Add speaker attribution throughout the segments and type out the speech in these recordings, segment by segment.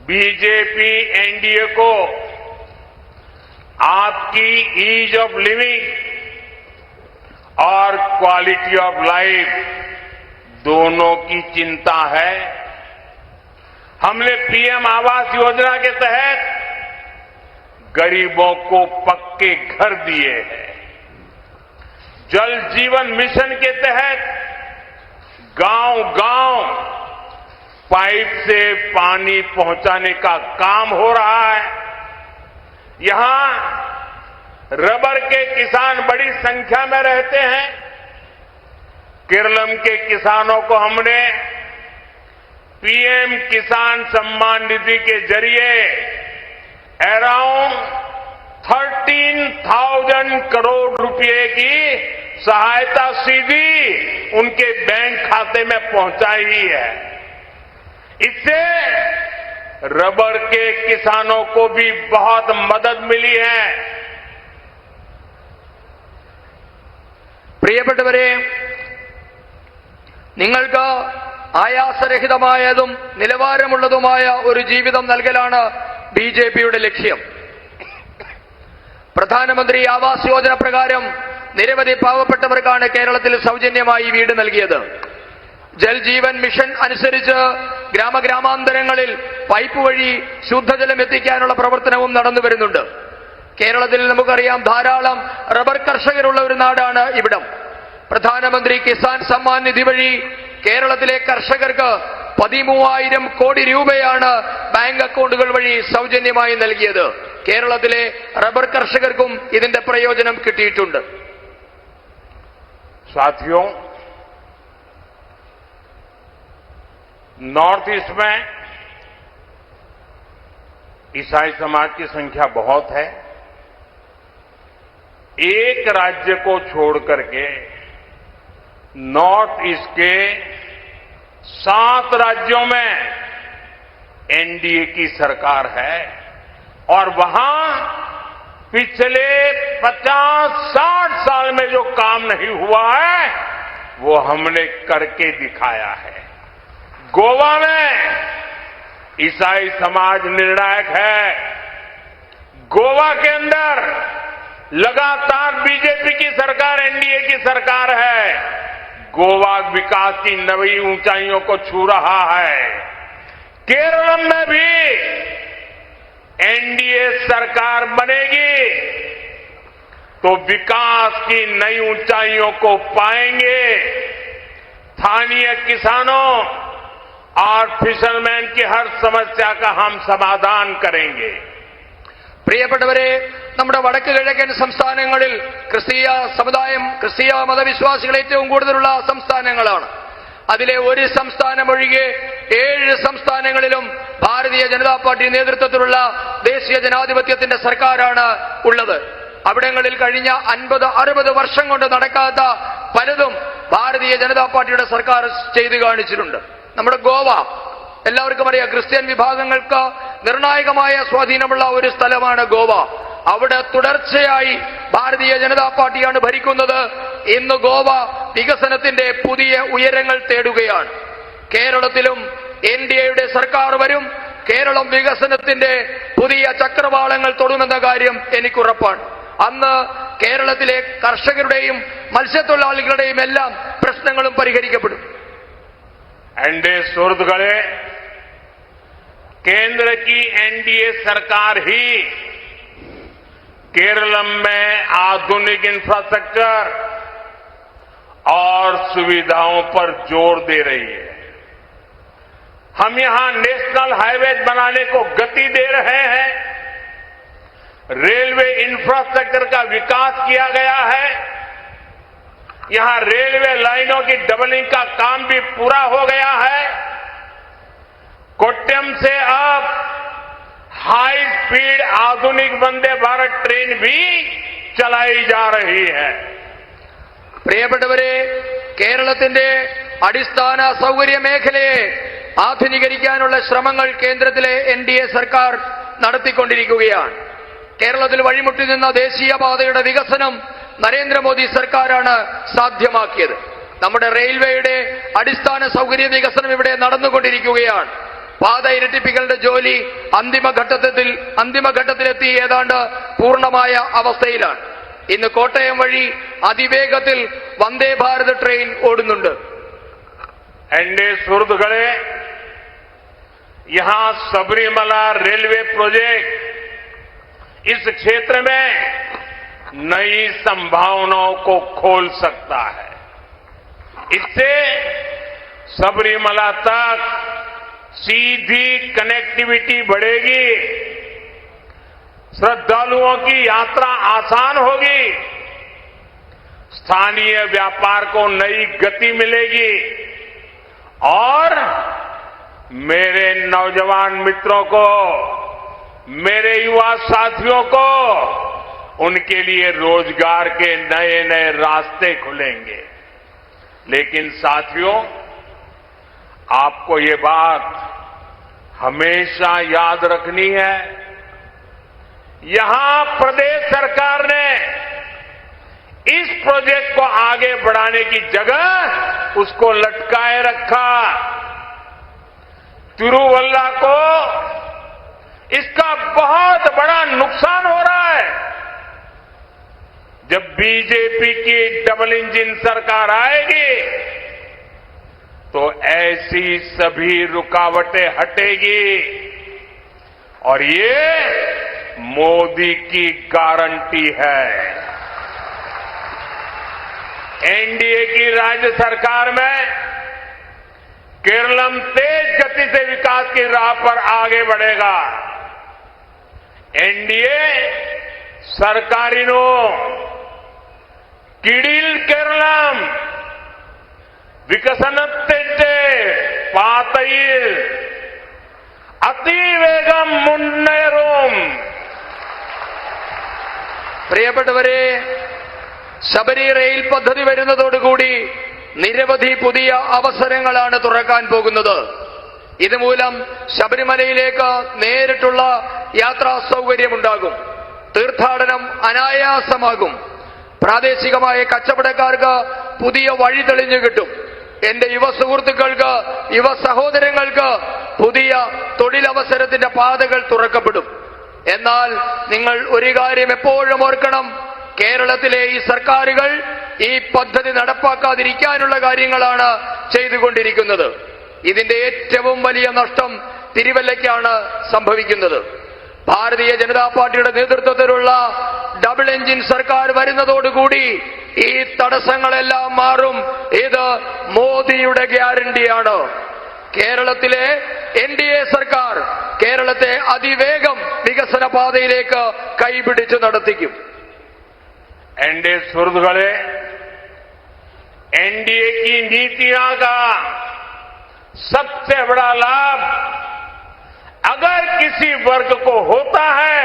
Speaker 1: BJP NDA को आपकी ease of living और क्वालिटी ऑफ लाइफ दोनों की चिंता है। हमने पीएम आवास योजना के तहत गरीबों को पक्के घर दिए हैं। जल जीवन मिशन के तहत गांव-गांव पाइप से पानी पहुंचाने का काम हो रहा है। यहां रबर के किसान बड़ी संख्या में रहते हैं। केरलम के किसानों को हमने पीएम किसान सम्मान निधि के जरिए अराउंड 13,000 करोड़ रुपए की सहायता सीधी उनके बैंक खाते में पहुंचाई ही है। इससे रबर के किसानों को भी बहुत मदद मिली है।
Speaker 2: പ്രിയപ്പെട്ടവരെ, നിങ്ങൾക്ക് ആയാസരഹിതമായതും നിലവാരമുള്ളതുമായ ഒരു ജീവിതം നൽകലാണ് ബിജെപിയുടെ ലക്ഷ്യം. പ്രധാനമന്ത്രി ആവാസ് യോജന പ്രകാരം നിരവധി പാവപ്പെട്ടവർക്കാണ് കേരളത്തിൽ സൗജന്യമായി വീട് നൽകിയത്. ജൽ ജീവൻ മിഷൻ അനുസരിച്ച് ഗ്രാമഗ്രാമാന്തരങ്ങളിൽ പൈപ്പ് വഴി ശുദ്ധജലം എത്തിക്കാനുള്ള പ്രവർത്തനവും നടന്നു വരുന്നുണ്ട്. കേരളത്തിൽ നമുക്കറിയാം ധാരാളം റബ്ബർ കർഷകരുള്ള ഒരു നാടാണ് ഇവിടം. പ്രധാനമന്ത്രി കിസാൻ സമ്മാൻ നിധി വഴി കേരളത്തിലെ കർഷകർക്ക് 13,000 കോടി രൂപയാണ് ബാങ്ക് അക്കൗണ്ടുകൾ വഴി സൗജന്യമായി നൽകിയത്. കേരളത്തിലെ റബ്ബർ കർഷകർക്കും ഇതിന്റെ പ്രയോജനം കിട്ടിയിട്ടുണ്ട്.
Speaker 1: साथियों, नॉर्थ ईस्ट में ईसाई समाज की संख्या बहुत है। एक राज्य को छोड़ करके नॉर्थ ईस्ट के 7 राज्यों में एनडीए की सरकार है और वहां पिछले 50-60 साल में जो काम नहीं हुआ है वो हमने करके दिखाया है। गोवा में ईसाई समाज निर्णायक है। गोवा के अंदर लगातार बीजेपी की सरकार, एनडीए की सरकार है। गोवा विकास की नई ऊंचाइयों को छू रहा है। केरल में भी एनडीए सरकार बनेगी तो विकास की नई ऊंचाइयों को पाएंगे। स्थानीय किसानों और फिशरमैन की हर समस्या का हम समाधान करेंगे।
Speaker 2: പ്രിയപ്പെട്ടവരെ, നമ്മുടെ വടക്ക് കിഴക്കൻ സംസ്ഥാനങ്ങളിൽ ക്രിസ്തീയ സമുദായം, ക്രിസ്തീയ മതവിശ്വാസികൾ ഏറ്റവും കൂടുതലുള്ള സംസ്ഥാനങ്ങളാണ്. അതിലെ ഒരു സംസ്ഥാനം ഒഴികെ 7 സംസ്ഥാനങ്ങളിലും ഭാരതീയ ജനതാ പാർട്ടി നേതൃത്വത്തിലുള്ള ദേശീയ ജനാധിപത്യത്തിന്റെ സർക്കാരാണ് ഉള്ളത്. അവിടങ്ങളിൽ കഴിഞ്ഞ 50-60 വർഷം കൊണ്ട് നടക്കാത്ത പലതും ഭാരതീയ ജനതാ പാർട്ടിയുടെ സർക്കാർ ചെയ്തു കാണിച്ചിട്ടുണ്ട്. നമ്മുടെ ഗോവ എല്ലാവർക്കും അറിയാം, ക്രിസ്ത്യൻ വിഭാഗങ്ങൾക്ക് നിർണായകമായ സ്വാധീനമുള്ള ഒരു സ്ഥലമാണ് ഗോവ. അവിടെ തുടർച്ചയായി ഭാരതീയ ജനതാ പാർട്ടിയാണ് ഭരിക്കുന്നത്. ഇന്ന് ഗോവ വികസനത്തിന്റെ പുതിയ ഉയരങ്ങൾ തേടുകയാണ്. കേരളത്തിലും എൻഡിഎയുടെ സർക്കാർ വരും. കേരളം വികസനത്തിന്റെ പുതിയ ചക്രവാളങ്ങൾ തൊടുമെന്ന കാര്യം എനിക്കുറപ്പാണ്. അന്ന് കേരളത്തിലെ കർഷകരുടെയും മത്സ്യത്തൊഴിലാളികളുടെയും എല്ലാം പ്രശ്നങ്ങളും പരിഹരിക്കപ്പെടും.
Speaker 1: एनडीए सुहृदगणे, केंद्र की एनडीए सरकार ही केरलम में आधुनिक इंफ्रास्ट्रक्चर और सुविधाओं पर जोर दे रही है। हम यहां नेशनल हाईवे बनाने को गति दे रहे हैं। रेलवे इंफ्रास्ट्रक्चर का विकास किया गया है। यहां रेलवे लाइनों की डबलिंग का काम भी पूरा हो गया है। कोट्यम से अब हाई स्पीड आधुनिक वंदे भारत ट्रेन भी चलाई जा रही है।
Speaker 2: പ്രിയപ്പെട്ടവരെ, കേരളത്തിന്റെ അടിസ്ഥാന സൗകര്യ മേഖലയെ ആധുനീകരിക്കാനുള്ള ശ്രമങ്ങൾ കേന്ദ്രത്തിലെ എൻഡിഎ സർക്കാർ നടത്തിക്കൊണ്ടിരിക്കുകയാണ്. കേരളത്തിൽ വഴിമുട്ടി നിന്ന ദേശീയപാതയുടെ വികസനം നരേന്ദ്രമോദി സർക്കാരാണ് സാധ്യമാക്കിയത്. നമ്മുടെ റെയിൽവേയുടെ അടിസ്ഥാന സൗകര്യ വികസനം ഇവിടെ നടന്നുകൊണ്ടിരിക്കുകയാണ്. പാത ഇരട്ടിപ്പിക്കലിന്റെ ജോലി അന്തിമഘട്ടത്തിലെത്തി ഏതാണ്ട് പൂർണ്ണമായ അവസ്ഥയിലാണ്. ഇന്ന് കോട്ടയം വഴി അതിവേഗത്തിൽ വന്ദേ ഭാരത് ട്രെയിൻ ഓടുന്നുണ്ട്.
Speaker 1: एनडीए सुहृदुक्कडे यहां सबरीमला रेलवे प्रोजेक्ट इस क्षेत्र में नई संभावनाओं को खोल सकता है. इससे सबरीमला तक सीधी कनेक्टिविटी बढ़ेगी, श्रद्धालुओं की यात्रा आसान होगी, स्थानीय व्यापार को नई गति मिलेगी और मेरे नौजवान मित्रों को, मेरे युवा साथियों को उनके लिए रोजगार के नए नए रास्ते खुलेंगे. लेकिन साथियों, आपको ये बात हमेशा याद रखनी है, यहां प्रदेश सरकार ने इस प्रोजेक्ट को आगे बढ़ाने की जगह उसको लटकाए रखा. तिरुवल्ला को इसका बहुत बड़ा नुकसान हो रहा है. जब बीजेपी की डबल इंजन सरकार आएगी तो ऐसी सभी रुकावटें हटेगी और ये मोदी की गारंटी है. एनडीए की राज्य सरकार में केरलम तेज गति से विकास की राह पर आगे बढ़ेगा. एनडीए सरकारिनो किडिल केरलम विकसनत्ते पातईल അതിവേഗം മുന്നേറും.
Speaker 2: പ്രിയപ്പെട്ടവരെ, ശബരി റെയിൽ പദ്ധതി വരുന്നതോടുകൂടി നിരവധി പുതിയ അവസരങ്ങളാണ് തുറക്കാൻ പോകുന്നത്. ഇതുമൂലം ശബരിമലയിലേക്ക് നേരിട്ടുള്ള യാത്രാ സൗകര്യമുണ്ടാകും. തീർത്ഥാടനം അനായാസമാകും. പ്രാദേശികമായ കച്ചവടക്കാർക്ക് പുതിയ വഴി തെളിഞ്ഞു കിട്ടും. എന്റെ യുവ സുഹൃത്തുക്കൾക്ക്, യുവ സഹോദരങ്ങൾക്ക് പുതിയ തൊഴിലവസരത്തിന്റെ പാതകൾ തുറക്കപ്പെടും. എന്നാൽ നിങ്ങൾ ഒരു കാര്യം എപ്പോഴും ഓർക്കണം, കേരളത്തിലെ ഈ സർക്കാരുകൾ ഈ പദ്ധതി നടപ്പാക്കാതിരിക്കാനുള്ള കാര്യങ്ങളാണ് ചെയ്തുകൊണ്ടിരിക്കുന്നത്. ഇതിന്റെ ഏറ്റവും വലിയ നഷ്ടം തിരുവല്ലയ്ക്കാണ് സംഭവിക്കുന്നത്. ഭാരതീയ ജനതാ പാർട്ടിയുടെ നേതൃത്വത്തിലുള്ള ഡബിൾ എഞ്ചിൻ സർക്കാർ വരുന്നതോടുകൂടി ഈ തടസ്സങ്ങളെല്ലാം മാറും. ഇത് മോദിയുടെ ഗ്യാരണ്ടിയാണ്. കേരളത്തിലെ എൻഡിഎ സർക്കാർ കേരളത്തെ അതിവേഗം വികസന പാതയിലേക്ക് കൈപിടിച്ച് നടത്തിക്കും.
Speaker 1: एनडीए सुहृदुक्कडे एनडीए की नीतियां का सबसे बड़ा लाभ अगर किसी वर्ग को होता है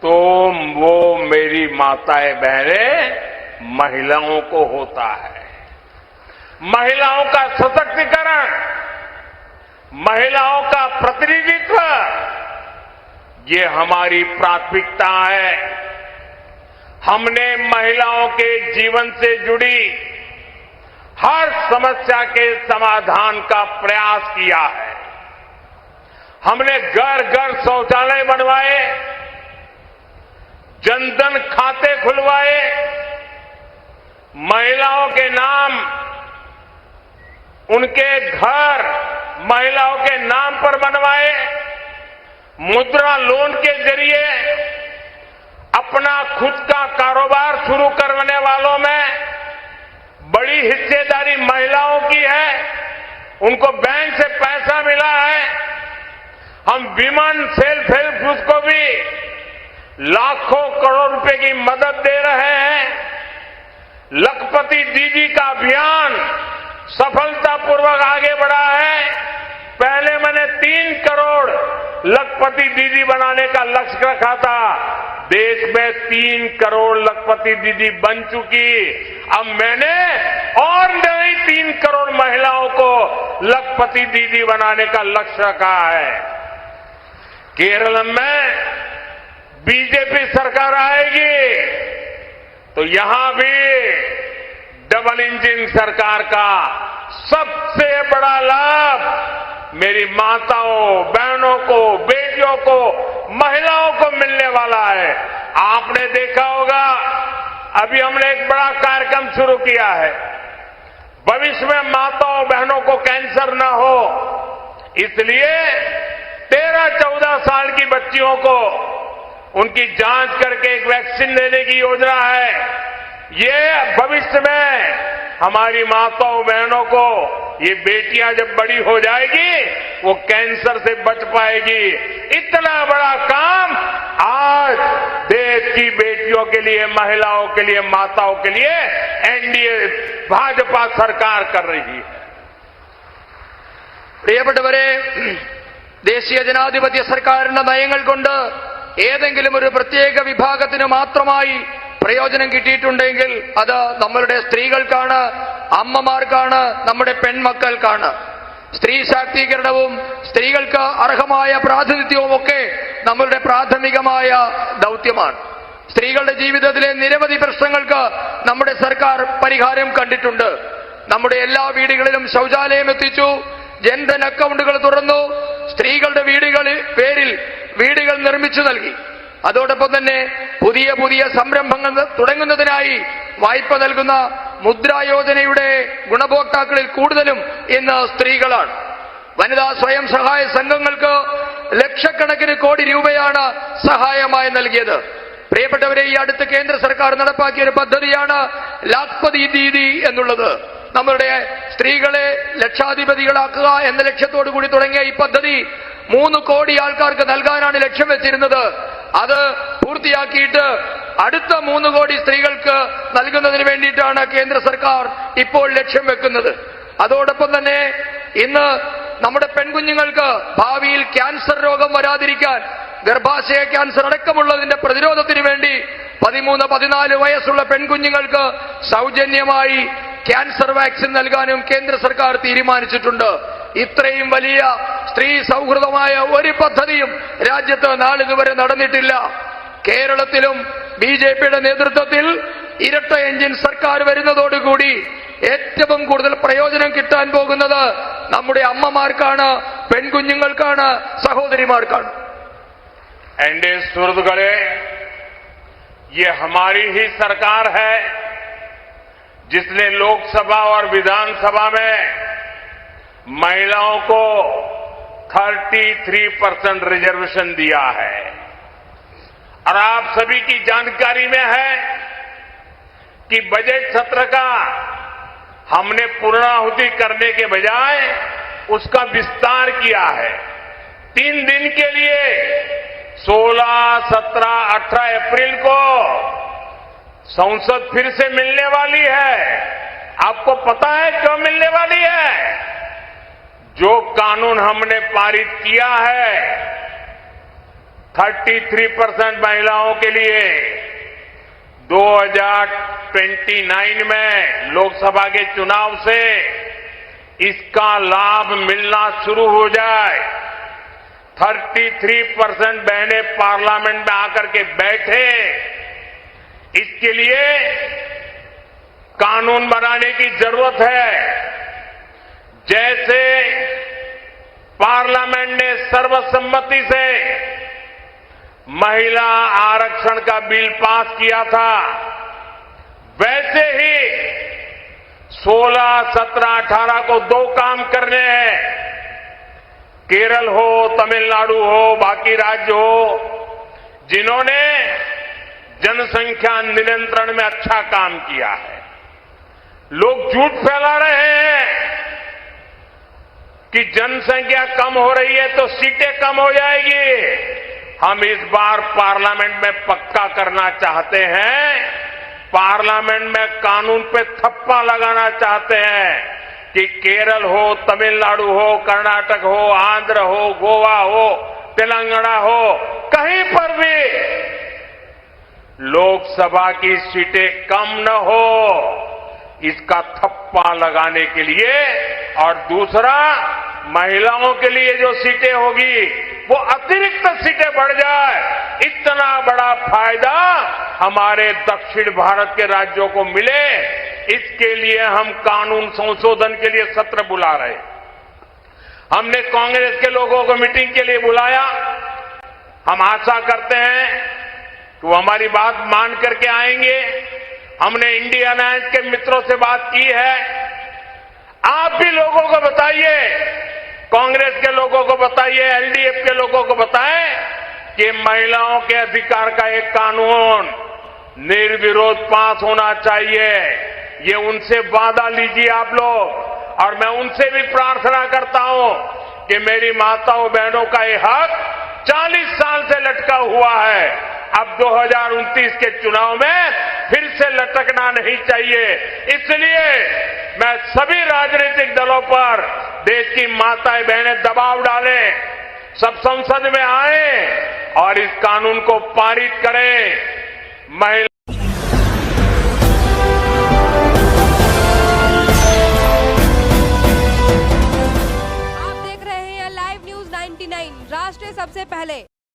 Speaker 1: तो वो मेरी माताएं बहनें महिलाओं को होता है. महिलाओं का सशक्तिकरण, महिलाओं का प्रतिनिधित्व, ये हमारी प्राथमिकता है. हमने महिलाओं के जीवन से जुड़ी हर समस्या के समाधान का प्रयास किया है. हमने घर घर शौचालय बनवाए, जनधन खाते खुलवाए, महिलाओं के नाम, उनके घर महिलाओं के नाम पर बनवाए, मुद्रा लोन के जरिए अपना खुद का कारोबार शुरू करने वालों में बड़ी हिस्सेदारी महिलाओं की है. उनको बैंक से पैसा मिला है. हम विमेन सेल्फ हेल्प ग्रुप को भी लाखों करोड़ रुपए की मदद दे रहे हैं. लखपति दीदी का अभियान सफलतापूर्वक आगे बढ़ा है. पहले मैंने 3 करोड़ लखपति दीदी बनाने का लक्ष्य रखा था. देश में 3 करोड़ लखपति दीदी बन चुकी. अब मैंने और नई 3 करोड़ महिलाओं को लखपति दीदी बनाने का लक्ष्य रखा है. केरल में बीजेपी सरकार आएगी तो यहां भी डबल इंजन सरकार का सबसे बड़ा लाभ मेरी माताओं, बहनों को, बेटियों को, महिलाओं को मिलने वाला है। आपने देखा होगा, अभी हमने एक बड़ा कार्यक्रम शुरू किया है। भविष्य में माताओं, बहनों को कैंसर न हो, इसलिए 13-14 साल की बच्चियों को उनकी जांच करके एक वैक्सीन देने की योजना है। ये भविष्य में हमारी माताओं, बहनों को, ये बेटियां जब बड़ी हो जाएगी वो कैंसर से बच पाएगी। इतना बड़ा काम आज देश की बेटियों के लिए, महिलाओं के लिए, माताओं के लिए एनडीए भाजपा सरकार कर रही है।
Speaker 2: പ്രിയപ്പെട്ടവരെ, ദേശീയ ജനാധിപത്യ സർക്കാരിന്റെ നയങ്ങൾ കൊണ്ട് ഏതെങ്കിലും ഒരു പ്രത്യേക വിഭാഗത്തിന് മാത്രമായി പ്രയോജനം കിട്ടിയിട്ടുണ്ടെങ്കിൽ അത് നമ്മളുടെ സ്ത്രീകൾക്കാണ്, അമ്മമാർക്കാണ്, നമ്മുടെ പെൺമക്കൾക്കാണ്. സ്ത്രീ ശാക്തീകരണവും സ്ത്രീകൾക്ക് അർഹമായ പ്രാതിനിധ്യവും ഒക്കെ നമ്മളുടെ പ്രാഥമികമായ ദൗത്യമാണ്. സ്ത്രീകളുടെ ജീവിതത്തിലെ നിരവധി പ്രശ്നങ്ങൾക്ക് നമ്മുടെ സർക്കാർ പരിഹാരം കണ്ടിട്ടുണ്ട്. നമ്മുടെ എല്ലാ വീടുകളിലും ശൗചാലയം എത്തിച്ചു, ജൻധൻ അക്കൗണ്ടുകൾ തുറന്നു, സ്ത്രീകളുടെ പേരിൽ വീടുകൾ നിർമ്മിച്ചു നൽകി. അതോടൊപ്പം തന്നെ പുതിയ പുതിയ സംരംഭങ്ങൾ തുടങ്ങുന്നതിനായി വായ്പ നൽകുന്ന മുദ്രാ യോജനയുടെ ഗുണഭോക്താക്കളിൽ കൂടുതലും ഇന്ന് സ്ത്രീകളാണ്. വനിതാ സ്വയം സഹായ സംഘങ്ങൾക്ക് ലക്ഷക്കണക്കിന് കോടി രൂപയാണ് സഹായമായി നൽകിയത്. പ്രിയപ്പെട്ടവരെ, ഈ അടുത്ത് കേന്ദ്ര സർക്കാർ നടപ്പാക്കിയ ഒരു പദ്ധതിയാണ് ലാഖ്പതി ദീദി എന്നുള്ളത്. നമ്മളുടെ സ്ത്രീകളെ ലക്ഷാധിപതികളാക്കുക എന്ന ലക്ഷ്യത്തോടു കൂടി തുടങ്ങിയ ഈ പദ്ധതി 3 കോടി ആൾക്കാർക്ക് നൽകാനാണ് ലക്ഷ്യം വെച്ചിരുന്നത്. അത് പൂർത്തിയാക്കിയിട്ട് അടുത്ത 3 കോടി സ്ത്രീകൾക്ക് നൽകുന്നതിന് വേണ്ടിയിട്ടാണ് കേന്ദ്ര സർക്കാർ ഇപ്പോൾ ലക്ഷ്യം വെക്കുന്നത്. അതോടൊപ്പം തന്നെ ഇന്ന് നമ്മുടെ പെൺകുഞ്ഞുങ്ങൾക്ക് ഭാവിയിൽ ക്യാൻസർ രോഗം വരാതിരിക്കാൻ, ഗർഭാശയ ക്യാൻസർ അടക്കമുള്ളതിന്റെ പ്രതിരോധത്തിന് വേണ്ടി 13-14 വയസ്സുള്ള പെൺകുഞ്ഞുങ്ങൾക്ക് സൗജന്യമായി ക്യാൻസർ വാക്സിൻ നൽകാനും കേന്ദ്ര സർക്കാർ തീരുമാനിച്ചിട്ടുണ്ട്. ഇത്രയും വലിയ സ്ത്രീ സൗഹൃദമായ ഒരു പദ്ധതിയും രാജ്യത്ത് നാളിതുവരെ നടന്നിട്ടില്ല. കേരളത്തിലും ബിജെപിയുടെ നേതൃത്വത്തിൽ ഇരട്ട എഞ്ചിൻ സർക്കാർ വരുന്നതോടുകൂടി ഏറ്റവും കൂടുതൽ പ്രയോജനം കിട്ടാൻ പോകുന്നത് നമ്മുടെ അമ്മമാർക്കാണ്, പെൺകുഞ്ഞുങ്ങൾക്കാണ്, സഹോദരിമാർക്കാണ്.
Speaker 1: एनडीए सुहृदगणे, ये हमारी ही सरकार है जिसने लोकसभा और विधानसभा में महिलाओं को 33% रिजर्वेशन दिया है। और आप सभी की जानकारी में है कि बजट सत्र का हमने पूर्णाहुति करने के बजाय उसका विस्तार किया है। 3 दिन के लिए 16, 17, 18 अप्रैल को संसद फिर से मिलने वाली है। आपको पता है क्यों मिलने वाली है? जो कानून हमने पारित किया है 33% महिलाओं के लिए 2029 में लोकसभा के चुनाव से इसका लाभ मिलना शुरू हो जाए, 33% बहनें पार्लियामेंट में आकर के बैठे, इसके लिए कानून बनाने की जरूरत है। जैसे पार्लियामेंट ने सर्वसम्मति से महिला आरक्षण का बिल पास किया था, वैसे ही 16, 17, 18 को 2 काम करने हैं। केरल हो, तमिलनाडु हो, बाकी राज्य हो, जिन्होंने जनसंख्या नियंत्रण में अच्छा काम किया है। लोग झूठ फैला रहे हैं कि जनसंख्या कम हो रही है तो सीटें कम हो जाएगी। हम इस बार पार्लियामेंट में पक्का करना चाहते हैं, पार्लियामेंट में कानून पे थप्पा लगाना चाहते हैं कि केरल हो, तमिलनाडु हो, कर्नाटक हो, आंध्र हो, गोवा हो, तेलंगाना हो, कहीं पर भी लोकसभा की सीटें कम न हो, इसका थप्पा लगाने के लिए। और दूसरा, महिलाओं के लिए जो सीटें होगी वो अतिरिक्त सीटें बढ़ जाए, इतना बड़ा फायदा हमारे दक्षिण भारत के राज्यों को मिले, इसके लिए हम कानून संशोधन के लिए सत्र बुला रहे हैं। हमने कांग्रेस के लोगों को मीटिंग के लिए बुलाया। हम आशा करते हैं कि वो हमारी बात मान करके आएंगे। हमने इंडिया अलायंस के मित्रों से बात की है। आप भी लोगों को बताइए, कांग्रेस के लोगों को बताइए, एलडीएफ के लोगों को बताएं कि महिलाओं के अधिकार का एक कानून निर्विरोध पास होना चाहिए। ये उनसे वादा लीजिए आप लोग। और मैं उनसे भी प्रार्थना करता हूं कि मेरी माताओं बहनों का ये हक 40 साल से लटका हुआ है। अब 2029 के चुनाव में फिर से लटकना नहीं चाहिए। इसलिए मैं सभी राजनीतिक दलों पर देश की माताएं बहनें दबाव डालें, सब संसद में आए और इस कानून को पारित करें। महिला
Speaker 3: आप देख रहे हैं लाइव न्यूज 99 राष्ट्र सबसे पहले।